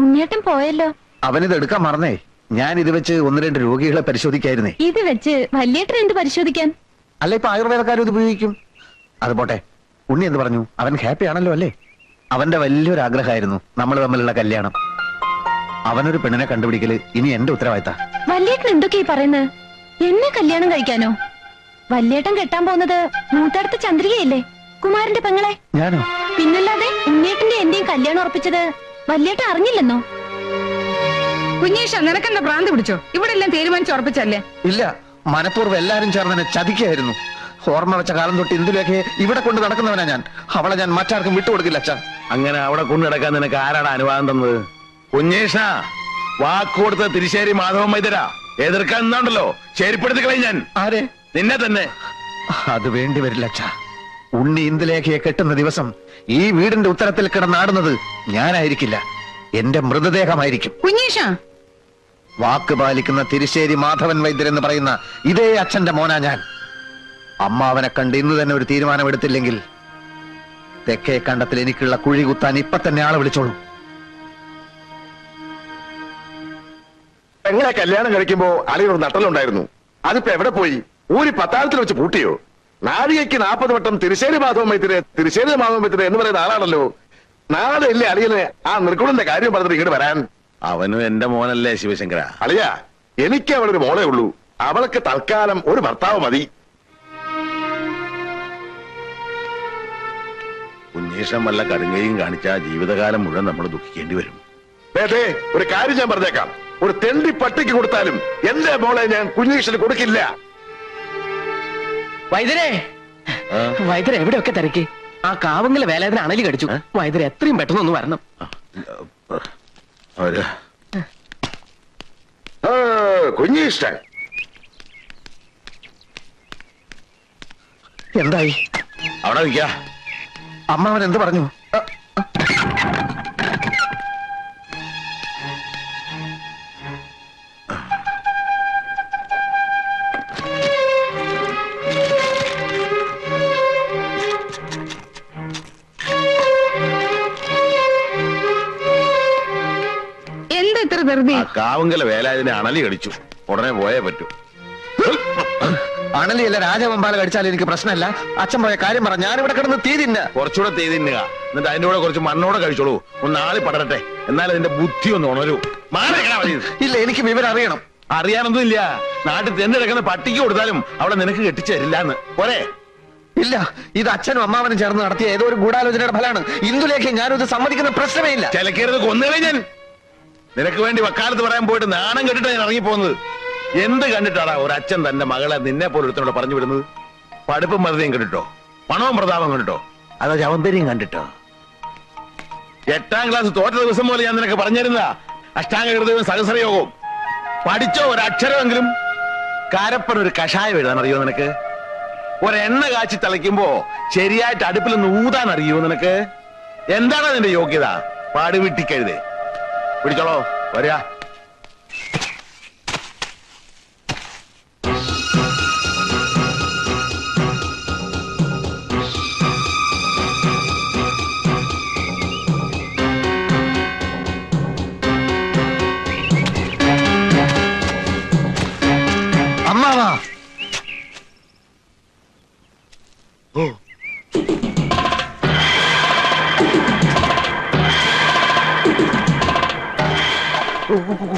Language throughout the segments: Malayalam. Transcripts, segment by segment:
ഉണ്ണിയേട്ടൻ പോയല്ലോ. അവനിത് എടുക്കാൻ മറന്നേ. ഞാൻ ഇത് വെച്ച് 1-2 രോഗികളെ പരിശോധിക്കായിരുന്നേ. ഇത് വെച്ച് വല്യേട്ടൻ എന്ത് പരിശോധിക്കാൻ? അല്ല, ഇപ്പൊ ആയുർവേദക്കാരും ഇത് ഉപയോഗിക്കും. അത് പോട്ടെ, ഉണ്ണി എന്ത് പറഞ്ഞു? അവൻ ഹാപ്പി ആണല്ലോ അല്ലേ? അവന്റെ വലിയൊരു ആഗ്രഹമായിരുന്നു നമ്മൾ തമ്മിലുള്ള കല്യാണം. അവനൊരു പെണ്ണിനെ കണ്ടുപിടിക്കല് ഇനി എന്റെ ഉത്തരവാദിത്ത. വല്യേട്ടൻ എന്തൊക്കെയാ പറയുന്നത്? എന്നെ കല്യാണം കഴിക്കാനോ? വല്യേട്ടൻ കെട്ടാൻ പോകുന്നത് മൂത്തടുത്ത ചന്ദ്രികയല്ലേ, കുമാരന്റെ പെങ്ങളെ. ഞാനോ? പിന്നല്ലാതെ ഉണ്ണിയേട്ടന്റെ എന്റെയും കല്യാണം ഉറപ്പിച്ചത് വല്യേട്ടൻ അറിഞ്ഞില്ലെന്നോ? കുഞ്ഞീഷ, നിനക്കെന്താ ഭ്രാന്ത് പിടിച്ചോ? ഇവിടെ എല്ലാം തീരുമാനിച്ചുറപ്പിച്ചല്ലേ? ഇല്ല, മനഃപൂർവ്വം എല്ലാരും ചേർന്ന് എന്നെ ചതിക്കായിരുന്നു. ഓർമ്മ വെച്ച കാലം തൊട്ട് ഇന്ദുലേഖയെ ഇവിടെ കൊണ്ട് നടക്കുന്നവനാ ഞാൻ. അവളെ ഞാൻ മറ്റാർക്കും വിട്ടുകൊടുക്കില്ല അച്ഛാ. അങ്ങനെ അവിടെ കൊണ്ടു നടക്കാൻ നിനക്ക് ആരാണ് അനുവാദം തന്നത്? കുഞ്ഞേഷ, വാക്കുകൊടുത്ത തിരിശ്ശേരി മാധവൻ വൈദ്യരാ. എതിർക്കാൻ നിന്നുണ്ടല്ലോ, ശരിപ്പെടുത്തി കളയും ഞാൻ. ആരെ? നിന്നെ തന്നെ. അത് വേണ്ടി വരില്ല അച്ഛാ. ഉണ്ണി ഇന്ദുലേഖയെ കെട്ടുന്ന ദിവസം ഈ വീടിന്റെ ഉത്തരത്തിൽ കിടന്നാടുന്നത് ഞാനായിരിക്കില്ല, എന്റെ മൃതദേഹമായിരിക്കും. കുഞ്ഞീഷ, വാക്ക് പാലിക്കുന്ന തിരിശ്ശേരി മാധവൻ വൈദ്യർ എന്ന് പറയുന്ന ഇതേ അച്ഛന്റെ മോനാ ഞാൻ. അമ്മാവനെ കണ്ട് ഇന്ന് തന്നെ ഒരു തീരുമാനമെടുത്തില്ലെങ്കിൽ തെക്കേ കണ്ടത്തിൽ എനിക്കുള്ള കുഴി കുത്താൻ ഇപ്പൊ തന്നെ ആളെ വിളിച്ചോളൂ. എങ്ങനെ കല്യാണം കഴിക്കുമ്പോ അളിയൊരു നട്ടലുണ്ടായിരുന്നു, അതിപ്പോ എവിടെ പോയി? ഊരി പത്താഴത്തിൽ വെച്ച് പൂട്ടിയോ? നാഴികയ്ക്ക് 40 വട്ടം തിരിശ്ശേരി മാധവൻ വൈദ്യര് എന്ന് പറയുന്ന ആളാണല്ലോ. നാളെ ഇല്ലേ അളിയന് ആ നിർഗുണന്റെ കാര്യം പറഞ്ഞിട്ട് ഇങ്ങോട്ട് വരാൻ? അവനും എന്റെ മോനല്ലേ ശിവശങ്കര. അളിയ, എനിക്ക് അവളൊരു മോളേ ഉള്ളൂ. അവൾക്ക് തൽക്കാലം ഒരു ഭർത്താവ് മതി. കുഞ്ഞീഷം വല്ല കടുങ്കയും കാണിച്ച ജീവിതകാലം മുഴുവൻ നമ്മൾ ദുഃഖിക്കേണ്ടി വരും. ഒരു കാര്യം ഞാൻ പറഞ്ഞേക്കാം, ഒരു തെണ്ടി പട്ടിക്ക് കൊടുത്താലും എന്റെ മോളെ ഞാൻ കുഞ്ഞീഷന് കൊടുക്കില്ല. വൈദ്യരെ, വൈദ്യരെ എവിടെയൊക്കെ തിരക്കി? ആ കാവങ്കിലെ വേലാതിന് അണലി കടിച്ചു. വൈദ്യരെ എത്രയും പെട്ടെന്ന് ഒന്ന് വരണം. കുഞ്ഞീഷ്ടൻ എന്തായി? അവിടെ നിൽക്ക. അമ്മാവൻ എന്ത് പറഞ്ഞു? എന്താ ഇത്ര ധൃതി? കാവങ്കല വേലാതിനെ അണലി കടിച്ചു, ഉടനെ പോയേ പറ്റൂ. അണലിയല്ല, രാജവമ്പാല കടിച്ചാൽ എനിക്ക് പ്രശ്നമല്ല. അച്ഛൻ പോയ കാര്യം പറ, ഞാനിവിടെ കിടന്ന് തീ തിന്ന. കുറച്ചുകൂടെ തീ തിന്നുക, എന്നിട്ട് അതിന്റെ കൂടെ കുറച്ച് മണ്ണോടെ കഴിച്ചോളൂ. ഒന്ന് ആളി പടരട്ടെ, എന്നാൽ അതിന്റെ ബുദ്ധി ഒന്ന് ഉണരൂ. ഇല്ല, എനിക്ക് വിവരം അറിയണം. അറിയാനൊന്നും ഇല്ല. നാട്ടിൽ തെന്നെടുക്കുന്ന പട്ടിക്ക് കൊടുത്താലും അവിടെ നിനക്ക് കെട്ടിച്ചു തരില്ലാന്ന് പോരെ? ഇല്ല, ഇത് അച്ഛനും അമ്മാവനും ചേർന്ന് നടത്തിയ ഏതോ ഒരു ഗൂഢാലോചനയുടെ ഫലമാണ്. ഇന്ദുലേഖ ഞാനിത് സമ്മതിക്കുന്ന പ്രശ്നമേ ഇല്ല. ചിലക്കരുത്, കൊന്നുകളെ ഞാൻ. നിനക്ക് വേണ്ടി വക്കാലത്ത് പറയാൻ പോയിട്ട് നാണം കെട്ടിട്ട് ഞാൻ ഇറങ്ങിപ്പോകുന്നത്. എന്ത് കണ്ടിട്ടാടാ ഒരച്ഛൻ തന്റെ മകളെ നിന്നെ പോലെ ഒരുത്തനോട് പറഞ്ഞു വിടുന്നത്? പഠിപ്പും മറുതയും കണ്ടിട്ടോ? പണവും പ്രതാപം കണ്ടിട്ടോ? അതോ ചവന്തരിയും കണ്ടിട്ടോ? 8ാം ക്ലാസ് തോറ്റ ദിവസം പോലെ ഞാൻ നിനക്ക് പറഞ്ഞിരുന്ന അഷ്ടാംഗ ഹൃദയവും സഹസ്രയോഗവും പഠിച്ചോ ഒരക്ഷരമെങ്കിലും? കാരപ്പൻ ഒരു കഷായം എഴുതാൻ അറിയോ നിനക്ക്? ഒരെണ്ണ കാച്ചി തിളയ്ക്കുമ്പോ ശരിയായിട്ട് അടുപ്പിൽ നിന്ന് ഊതാൻ അറിയോ നിനക്ക്? എന്താണ് നിന്റെ യോഗ്യത? പാടുവിട്ടിക്കരുതേ. പിടിച്ചോളോ, വരിക. അമ്മാവാ,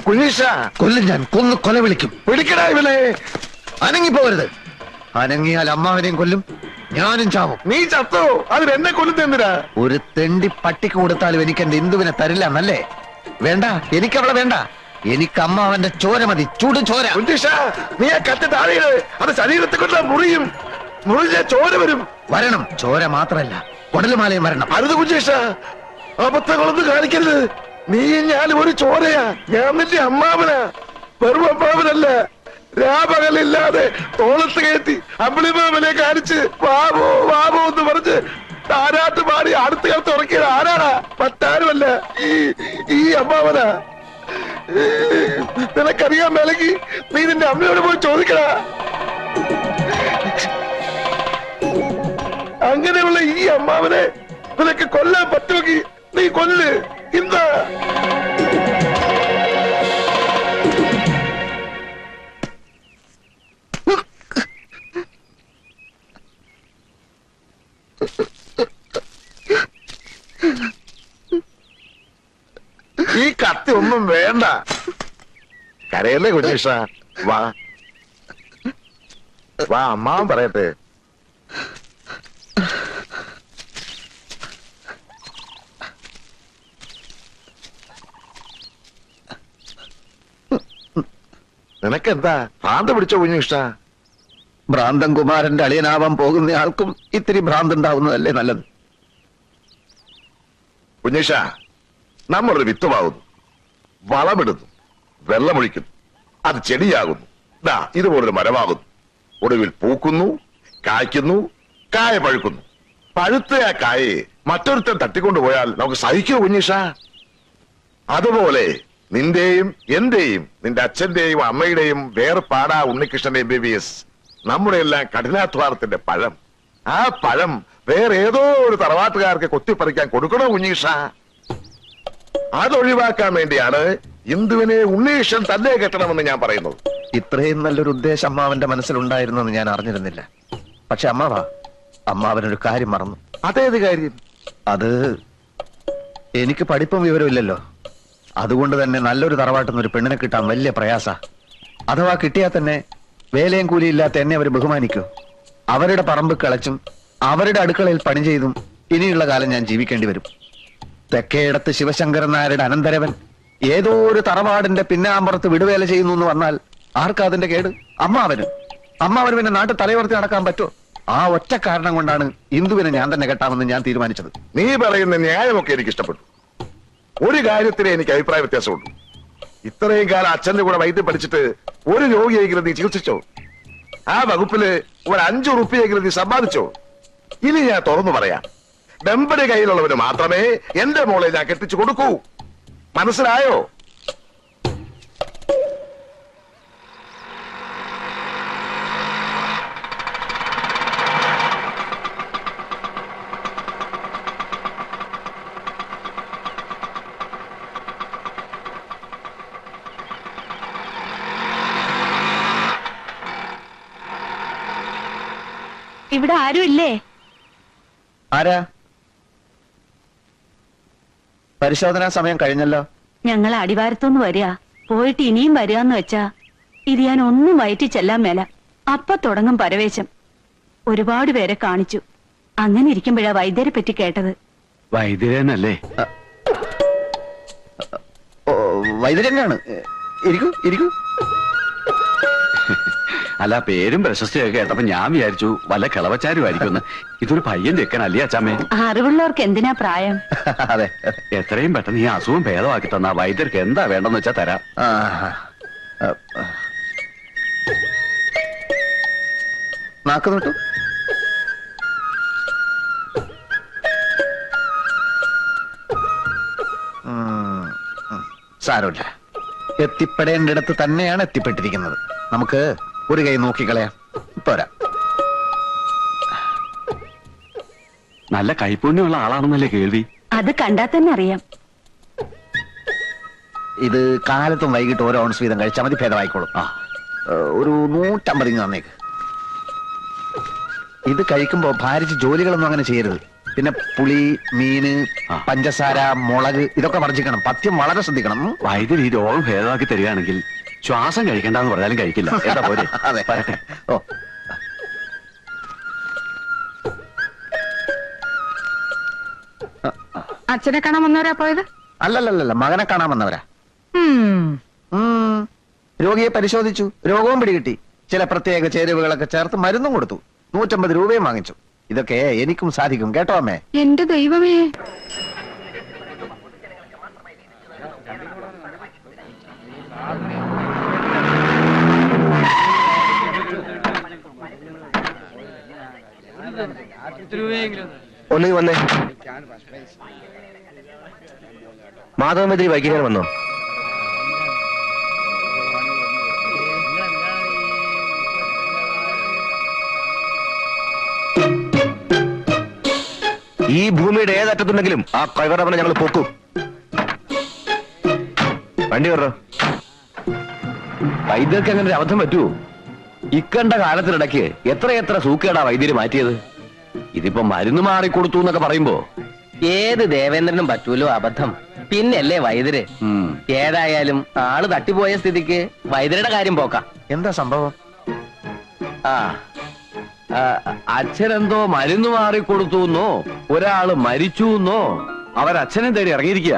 കുഞ്ഞീഷ, കൊല്ലും ഞാൻ, കൊന്ന് കൊല വിളിക്കും. പിടിക്കടാ ഇവനെ. അനങ്ങിപ്പോവരുത്. അനങ്ങിയാൽ അമ്മാവനെയും കൊല്ലും, ഞാനും ചാവും. നീ ചത്തോ? അതിന് എന്നെ കൊല്ലുന്നെന്തിനാ? ഒരു തെണ്ടി പട്ടിക്ക് കൊടുത്താലും എനിക്ക് എന്റെ ഇന്ദുവിനെ തരില്ല എന്നല്ലേ? വേണ്ട, എനിക്കവളെ വേണ്ട. എനിക്ക് അമ്മാവന്റെ ചോര മതി, ചൂടും ചോര. കുഞ്ഞീഷ, നീ ആ കത്തി താഴെയിട്. അത് ശരീരത്തെ കൊണ്ട് മുറിയും. മുറിഞ്ഞ ചോര വരും. വരണം, ചോര മാത്രല്ല കുടലുമാലയും വരണം. അരുത് കുഞ്ഞീഷ, അബദ്ധങ്ങളൊന്നും കാണിക്കരുത്. നീ ഞാനും ഒരു ചോരയാ. ഞാൻ നിന്റെ അമ്മാവനാ, വെറും അമ്മാവനല്ല. രാപകലില്ലാതെ തോളത്ത് കയറ്റി അമ്പിളിമാമനെ കാണിച്ച് വാവോ വാവോ എന്ന് പറഞ്ഞ് താരാട്ട് പാടി അടുത്ത് കാലത്ത് ഉറക്കിയത് ആരാടാ? മറ്റാരുമല്ല, ഈ അമ്മാവനാ. നിനക്കറിയാൻ മേലെങ്കിൽ നീ നിന്റെ അമ്മയോട് പോയി ചോദിക്കടാ. അങ്ങനെയുള്ള ഈ അമ്മാവനെ നിനക്ക് കൊല്ലാൻ പറ്റുമെങ്കിൽ നീ കൊല്ല്. ഇന്ന് ഈ കത്തി ഒന്നും വേണ്ട. കരയല്ലേ കുഞ്ഞീഷ, വാ വാ, അമ്മാവൻ പറയട്ടെ. നിനക്കെന്താ ഭ്രാന്ത് പിടിച്ചോ കുഞ്ഞീഷ? ഭ്രാന്തൻ കുമാരന്റെ അളിയനാവാൻ പോകുന്ന ആൾക്കും ഇത്തിരി ഭ്രാന്ത് ഉണ്ടാവുന്നതല്ലേ നല്ലത്. കുഞ്ഞീഷ, നമ്മളൊരു വിത്തുമാകുന്നു, വളമിടുന്നു, വെള്ളമൊഴിക്കുന്നു, അത് ചെടിയാകുന്നു, ഇതുപോലൊരു മരമാകുന്നു. ഒടുവിൽ പൂക്കുന്നു, കായ്ക്കുന്നു, കായ പഴുക്കുന്നു. പഴുത്ത ആ കായയെ മറ്റൊരുത്തൻ തട്ടിക്കൊണ്ടുപോയാൽ നമുക്ക് സഹിക്കൂ കുഞ്ഞീഷ? അതുപോലെ നിന്റെയും എന്റെയും നിന്റെ അച്ഛന്റെയും അമ്മയുടെയും വേർപാടാ ഉണ്ണികൃഷ്ണൻ MBBS നമ്മുടെ എല്ലാം കഠിനാധ്വാനത്തിന്റെ പഴം. ആ പഴം വേറെ ഏതോ ഒരു തറവാട്ടുകാർക്ക് കൊത്തിപ്പറിക്കാൻ കൊടുക്കണോ കുഞ്ഞീഷ? അതൊഴിവാക്കാൻ വേണ്ടിയാണ് ഇന്ദുവിനെ ഉണ്ണീഷൻ തന്നെ കെട്ടണമെന്ന് ഞാൻ പറയുന്നത്. ഇത്രയും നല്ലൊരു ഉദ്ദേശം അമ്മാവന്റെ മനസ്സിലുണ്ടായിരുന്നെന്ന് ഞാൻ അറിഞ്ഞിരുന്നില്ല. പക്ഷെ അമ്മാവനൊരു കാര്യം മറന്നു. അതേത് കാര്യം? അത് എനിക്ക് പഠിപ്പും വിവരമില്ലല്ലോ. അതുകൊണ്ട് തന്നെ നല്ലൊരു തറവാട്ടുന്ന ഒരു പെണ്ണിനെ കിട്ടാൻ വലിയ പ്രയാസ. അഥവാ കിട്ടിയാൽ തന്നെ വേലയും കൂലിയില്ലാത്ത എന്നെ അവർ ബഹുമാനിക്കൂ. അവരുടെ പറമ്പ് കിളച്ചും അവരുടെ അടുക്കളയിൽ പണി ചെയ്തും ഇനിയുള്ള കാലം ഞാൻ ജീവിക്കേണ്ടി വരും. തെക്കേടത്ത് ശിവശങ്കരൻ നായരുടെ അനന്തരവൻ ഏതോ ഒരു തറവാടിന്റെ പിന്നാമ്പുറത്ത് വിടുവേല ചെയ്യുന്നു എന്ന് വന്നാൽ ആർക്കാ അതിന്റെ കേട്? അമ്മാവന് പിന്നെ നാട്ടിൽ തലയുയർത്തി നടക്കാൻ പറ്റുമോ? ആ ഒറ്റ കാരണം കൊണ്ടാണ് ഇന്ദുവിനെ ഞാൻ തന്നെ കെട്ടാമെന്ന് ഞാൻ തീരുമാനിച്ചത്. നീ പറയുന്ന ന്യായമൊക്കെ എനിക്ക് ഇഷ്ടപ്പെട്ടു. ഒരു കാര്യത്തിലെ എനിക്ക് അഭിപ്രായ വ്യത്യാസമുണ്ട്. ഇത്രയും കാലം അച്ഛന്റെ കൂടെ വൈദ്യം പഠിച്ചിട്ട് ഒരു രോഗിയെങ്കിലും നീ ചികിത്സിച്ചോ? ആ വകുപ്പില് ഒരു 5 റുപ്യെങ്കിലും നീ സമ്പാദിച്ചോ? ഇനി ഞാൻ തുറന്നു പറയാം, ഡെമ്പടി കയ്യിലുള്ളവന് മാത്രമേ എന്റെ മോളെ ഞാൻ കെട്ടിച്ചു കൊടുക്കൂ. മനസ്സിലായോ? ഇവിടെ ആരും ഇല്ലേ? ആരാ? പരിശോധനാ സമയം കഴിഞ്ഞല്ലോ. ഞങ്ങൾ അടിവാരത്തുനിന്ന് വരിക, പോയിട്ട് ഇനിയും വരികയെന്ന് വെച്ചാ ഇത് ഞാൻ ഒന്നും വയറ്റി ചെല്ലാൻ മേല. അപ്പൊ തുടങ്ങും പരവേശം. ഒരുപാട് പേരെ കാണിച്ചു. അങ്ങനെ ഇരിക്കുമ്പോഴാ വൈദ്യരെ പറ്റി കേട്ടത്. വൈദ്യരനല്ലേ? വൈദ്യരനാണ്. ഇരിക്കൂ ഇരിക്കൂ. അല്ല, പേരും പ്രശസ്തിയൊക്കെ കേട്ടപ്പോ ഞാൻ വിചാരിച്ചു വല്ല കിളവച്ചാരുമായിരിക്കും. ഇതൊരു പയ്യൻ ചെക്കനല്ലേ അച്ചാമ്മേ? അറിവുള്ളവർക്ക് എന്തിനാ പ്രായം? അതെ, എത്രയും പെട്ടെന്ന് ഈ അസുഖം ഭേദമാക്കി തന്നാ വൈദ്യർക്ക് എന്താ വേണ്ടെന്ന് വെച്ചാ തരാം. നാക്ക് നോട്ടു. സാരമില്ല, എത്തിപ്പെടേണ്ടിടത്ത് തന്നെയാണ് എത്തിപ്പെട്ടിരിക്കുന്നത്. നമുക്ക് ഒരു കൈ നോക്കിക്കളയാം. പോരാ. നല്ല കൈപ്പുണ്യമുള്ള ആളാണെന്നല്ലേ കേൾവി? അത് കണ്ടാൽ തന്നെ അറിയാം. ഇത് കാലത്തും വൈകിട്ട് ഓരോ ഓൺസ് വീതം കഴിച്ചാൽ മതി, ഭേദമായിക്കോളും. ഒരു 150 ഇങ്ങ് തന്നേക്ക്. ഇത് കഴിക്കുമ്പോ ഭാരിച്ച് ജോലികളൊന്നും അങ്ങനെ ചെയ്യരുത്. പിന്നെ പുളി, മീന്, പഞ്ചസാര, മുളക് ഇതൊക്കെ വർജിക്കണം. പഥ്യം വളരെ ശ്രദ്ധിക്കണം. വൈദ്യർ ഈ രോഗം ഭേദമാക്കി തരികയാണെങ്കിൽ ശ്വാസം കഴിക്കണ്ടെന്ന് പറഞ്ഞാലും കഴിക്കില്ല. എന്താ പോലെ? അതെ. ഓ, അച്ഛനെ കാണാൻ വന്നവരാ പോയത്? അല്ലല്ലല്ല, മകനെ കാണാൻ വന്നവരാ. രോഗിയെ പരിശോധിച്ചു, രോഗവും പിടികിട്ടി. ചില പ്രത്യേക ചേരുവകളൊക്കെ ചേർത്ത് മരുന്നും കൊടുത്തു. 150 രൂപയും വാങ്ങിച്ചു. ഇതൊക്കെ എനിക്കും സാധിക്കും കേട്ടോ അമ്മേ. എന്റെ ദൈവമേ, ഒന്ന് വന്നേ. മാധവമെതിരി വൈകിക്കാൻ വന്നോ? ഈ ഭൂമിയുടെ ഏതറ്റത്തുണ്ടെങ്കിലും ആ കൈവറവനെ ഞങ്ങൾ പോക്കും. വണ്ടി കയറോ. വൈദ്യർക്ക് അങ്ങനെ ഒരു അബദ്ധം പറ്റുമോ? ഇക്കണ്ട കാലത്തിനിടയ്ക്ക് എത്രയെത്ര സൂക്കേടാ വൈദ്യര് മാറ്റിയത്. ഇതിപ്പോ മരുന്ന് മാറിക്കൊടുത്തു എന്നൊക്കെ പറയുമ്പോ ഏത് ദേവേന്ദ്രനും പറ്റൂലോ അബദ്ധം. പിന്നല്ലേ വൈദ്യര്. ഏതായാലും ആള് തട്ടിപ്പോയ സ്ഥിതിക്ക് വൈദ്യരുടെ കാര്യം പോക്കാം. എന്താ സംഭവം? അച്ഛനെന്തോ മരുന്ന് മാറിക്കൊടുത്തു എന്നോ ഒരാള് മരിച്ചു എന്നോ അവരച്ഛനെ തേടി ഇറങ്ങിയിരിക്കുക.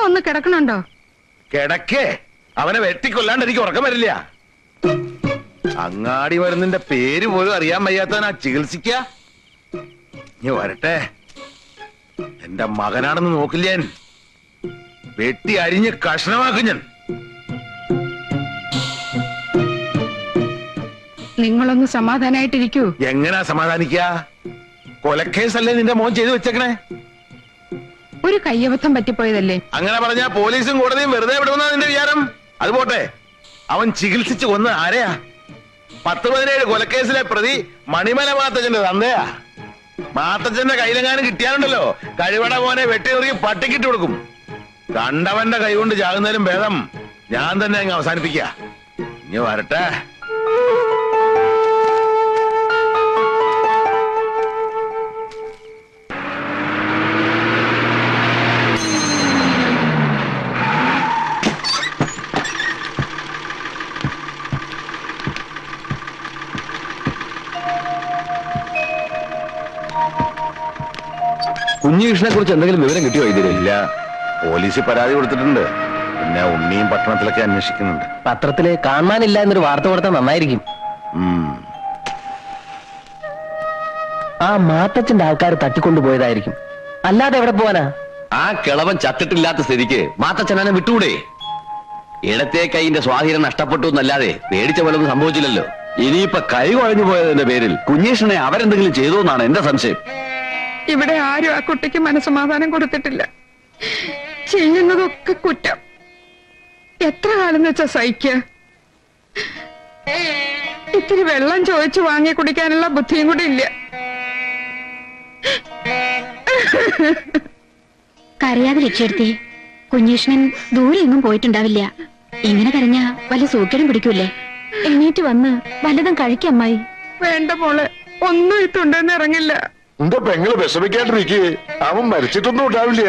ഒന്ന് കിടക്കണുണ്ടോ? കിടക്കേ, അവനെ വെട്ടിക്കൊല്ലാണ്ട് എനിക്ക് ഉറക്കം വരില്ല. അങ്ങാടി മരുന്നിന്റെ പേര് പോലും അറിയാൻ വയ്യാത്തവനാ ചികിത്സിക്ക. ഇനി വരട്ടെ, എന്റെ മകനാണെന്ന് നോക്കില്ല ഞാൻ. വെട്ടി അരിഞ്ഞ് കഷ്ണമാക്കും ഞാൻ. നിങ്ങളൊന്ന് സമാധാനായിട്ടിരിക്കൂ. എങ്ങനാ സമാധാനിക്ക? കൊലക്കേസല്ലേ നിന്റെ മോൻ ചെയ്തു വെച്ചേക്കണേ? ഒരു കയ്യബദ്ധം പറ്റിപ്പോയതല്ലേ. അങ്ങനെ പറഞ്ഞാ പോലീസും കോടതിയും വെറുതെ വിടുമെന്നാ നിന്റെ വിചാരം? അത് പോട്ടെ, അവൻ ചികിത്സിച്ച് കൊന്ന് ആരെയാ? 10-17 കൊലക്കേസിലെ പ്രതി മണിമല മാത്തച്ഛന്റെ തന്തയാ. മാത്തച്ഛന്റെ കയ്യിലെങ്ങാനും കിട്ടിയാലുണ്ടല്ലോ, കഴിവട മോനെ വെട്ടിയെറിയി പട്ടിക്കിട്ട് കൊടുക്കും. കണ്ടവന്റെ കൈ കൊണ്ട് ചാകുന്നതിലും ഭേദം ഞാൻ തന്നെ അങ്ങ് അവസാനിപ്പിക്ക. ഇനി വരട്ടെ. കുഞ്ഞികൃഷ്ണനെ കുറിച്ച് എന്തെങ്കിലും വിവരം കിട്ടിയോ? ഇല്ല, പോലീസ് പരാതി കൊടുത്തിട്ടുണ്ട്. പിന്നെ ഉണ്ണിയും പട്ടണത്തിലൊക്കെ അന്വേഷിക്കുന്നുണ്ട്. പത്രത്തില് കാണാനില്ല എന്നൊരു വാർത്ത കൊടുത്താൽ നന്നായിരിക്കും. ആ മാത്തച്ഛന്റെ ആൾക്കാർ തട്ടിക്കൊണ്ടുപോയതായിരിക്കും, അല്ലാതെ എവിടെ പോവാനാ? ആ കിളവൻ ചത്തിട്ടില്ലാത്ത സ്ഥിതിക്ക് മാത്തച്ഛനെ വിട്ടുകൂടെ? ഇടത്തെ കൈന്റെ സ്വാധീനം നഷ്ടപ്പെട്ടു എന്നല്ലാതെ പേടിച്ച പോലൊന്നും സംഭവിച്ചില്ലല്ലോ. ഇനിയിപ്പൊ കൈ കുഴഞ്ഞു പോയതിന്റെ പേരിൽ കുഞ്ഞീഷ്ണനെ അവരെന്തെങ്കിലും ചെയ്തു എന്നാണ് എന്റെ സംശയം. ഇവിടെ ആരും ആ കുട്ടിക്ക് മനസ്സമാധാനം കൊടുത്തിട്ടില്ല. ചെയ്യുന്നതൊക്കെ കുറ്റം. എത്ര കാലം വെച്ചാ സഹിക്കുക? ഇത്തിരി വെള്ളം ചോദിച്ചു വാങ്ങി കുടിക്കാനുള്ള ബുദ്ധിയും കൂടി ഇല്ല. കരയാതെ രക്ഷപ്പെടുത്തി. കുഞ്ഞീഷ്ണൻ ദൂരെ എങ്ങും പോയിട്ടുണ്ടാവില്ല. ഇങ്ങനെ കരഞ്ഞാ വല്ല സൂക്കേടും പിടിക്കൂലേ? എണീറ്റ് വന്ന് വല്ലതും കഴിക്കമ്മായി. വേണ്ട മോളെ, ഒന്നും ഇട്ടുണ്ടെന്ന് ഇറങ്ങില്ല. എന്റെ പെങ്ങള് വിഷമിക്കാണ്ടിരിക്കേ. അവൻ മരിച്ചിട്ടൊന്നും ഉണ്ടാവില്ല.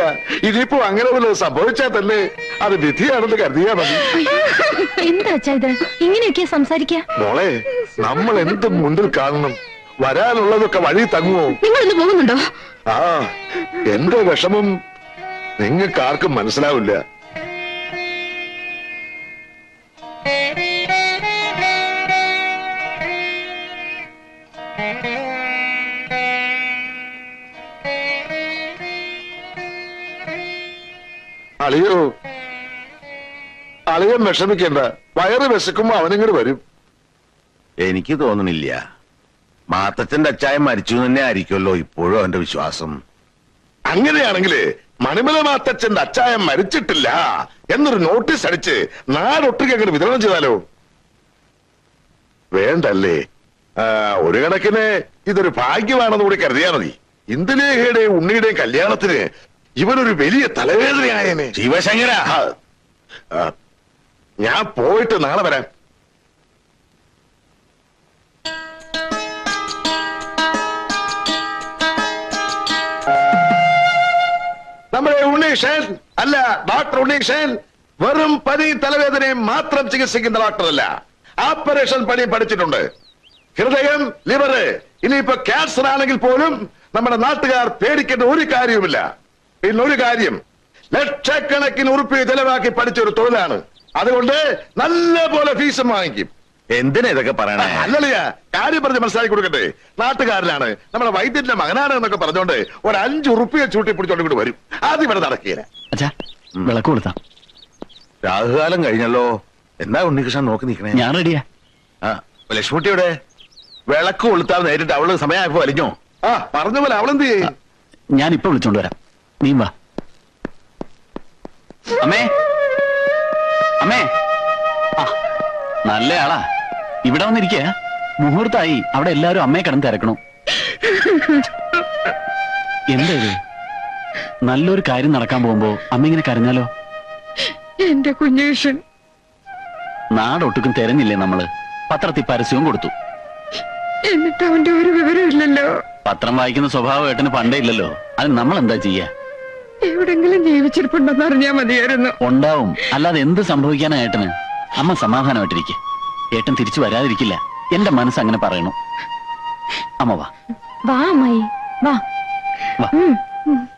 ഇതിപ്പോ അങ്ങനെ വല്ലതും സംഭവിച്ചാൽ തന്നെ അത് വിധിയാണെന്ന് കരുതിയാ മതി. എന്താ അച്ഛാ ഇത്? ഇങ്ങനെയൊക്കെ സംസാരിക്ക? മോളെ, നമ്മൾ എന്ത് മുന്നിൽ കാണണം? വരാനുള്ളതൊക്കെ വഴി തങ്ങുമോ? നിങ്ങൾ ഇന്ന് പോകുന്നുണ്ടോ? ആ, എന്റെ വിഷമം നിങ്ങൾക്ക് ആർക്കും മനസ്സിലാവില്ല. അളിയോ, അളിയൻ വിഷമിക്കണ്ട. വയറ് വിശക്കുമ്പോ അവനിങ്ങോട്ട് വരും. എനിക്ക് തോന്നണില്ല. മാത്തച്ഛന്റെ അച്ചായൻ മരിച്ചു തന്നെ ആയിരിക്കുമല്ലോ ഇപ്പോഴും അവന്റെ വിശ്വാസം. അങ്ങനെയാണെങ്കിൽ മണിമല മാത്തച്ഛന്റെ അച്ചായൻ മരിച്ചിട്ടില്ല എന്നൊരു നോട്ടീസ് അടിച്ച് നാടൊട്ടുക്ക് അങ്ങോട്ട് വിതരണം ചെയ്താലോ? വേണ്ടല്ലേ? ഒരു കണക്കിന് ഇതൊരു ഭാഗ്യമാണെന്ന് കൂടി കരുതിയാ മതി. ഇന്ദുലേഖയുടെയും ഉണ്ണിയുടെയും കല്യാണത്തിന് ഇവനൊരു വലിയ തലവേദനയായേനെ. ശിവശങ്കര, ഞാൻ പോയിട്ട് നാളെ വരാം. നമ്മുടെ ഉണ്ണീഷൻ അല്ല, ഡോക്ടർ ഉണ്ണീഷൻ വെറും പനി തലവേദനയും മാത്രം ചികിത്സിക്കുന്ന ഡോക്ടറല്ല. ഓപ്പറേഷൻ പണി പഠിച്ചിട്ടുണ്ട്. ഹൃദയം, ലിവറ്, ഇനിയിപ്പോ ക്യാൻസർ ആണെങ്കിൽ പോലും നമ്മുടെ നാട്ടുകാർ പേടിക്കേണ്ട ഒരു കാര്യവുമില്ല. പിന്നൊരു കാര്യം, ലക്ഷക്കണക്കിന് ഉറുപ്പിക ചെലവാക്കി പഠിച്ചൊരു തൊഴിലാണ്. അതുകൊണ്ട് നല്ല പോലെ ഫീസും വാങ്ങിക്കും. എന്തിനാ ഇതൊക്കെ പറയണേ? അല്ലല്ല, കാര്യം പറഞ്ഞ് മനസ്സിലാക്കി കൊടുക്കട്ടെ. നാട്ടുകാരനാണ്, നമ്മുടെ വൈദ്യന്റെ മകനാണ് എന്നൊക്കെ പറഞ്ഞോണ്ട് ഒരു 5 ഉറുപ്പിക ചൂട്ടി പിടിച്ചോണ്ട് കൂടി വരും. ആദ്യം ഇവിടെ നടക്കില്ല. വിളക്ക് കൊടുത്താ രാഹുകാലം കഴിഞ്ഞല്ലോ. എന്താ ഉണ്ണികൃഷ്ണൻ നോക്കി നിൽക്കണേ? ഞാൻ റെഡിയാ. ലക്ഷ്മിട്ടിയുടെ വിളക്ക് കൊളുത്താൻ നേരിട്ട് അവള് സമയമായപ്പോ വലിഞ്ഞോ? പറഞ്ഞ പോലെ അവളെന്ത് ചെയ്യും? ഞാൻ ഇപ്പൊ വിളിച്ചോണ്ട് വരാം, നീ വാ. അമ്മേ, അമ്മേ. നല്ല ആളാ. ഇവിടെ വന്നിരിക്കുക. മുഹൂർത്തായി. അവിടെ എല്ലാരും അമ്മയെ കിടന്ന് തിരക്കണു. എന്താ ഇത്? നല്ലൊരു കാര്യം നടക്കാൻ പോകുമ്പോ അമ്മ ഇങ്ങനെ കരഞ്ഞാലോ? എന്റെ കുഞ്ഞേഷൻ നാടൊട്ടുക്കും തെരഞ്ഞില്ലേ നമ്മള്? പത്രത്തിൽ പരസ്യവും കൊടുത്തു. എന്നിട്ട് അവന്റെ ഒരു വിവരമില്ലല്ലോ. പത്രം വായിക്കുന്ന സ്വഭാവം ഏട്ടന് പണ്ടേ ഇല്ലല്ലോ. അത് നമ്മൾ എന്താ ചെയ്യാ? എവിടെങ്കിലും ജീവിച്ചിരിപ്പുണ്ടെന്ന് അറിഞ്ഞാ മതിയായിരുന്നു. ഉണ്ടാവും, അല്ലാതെ എന്ത് സംഭവിക്കാനാ ഏട്ടന്? അമ്മ സമാധാനമായിട്ടിരിക്കെ. ഏട്ടൻ തിരിച്ചു വരാതിരിക്കില്ല. എന്റെ മനസ്സ് അങ്ങനെ പറയണു. അമ്മ വാ. വാ അമ്മായി വാ. വാ. ഉം.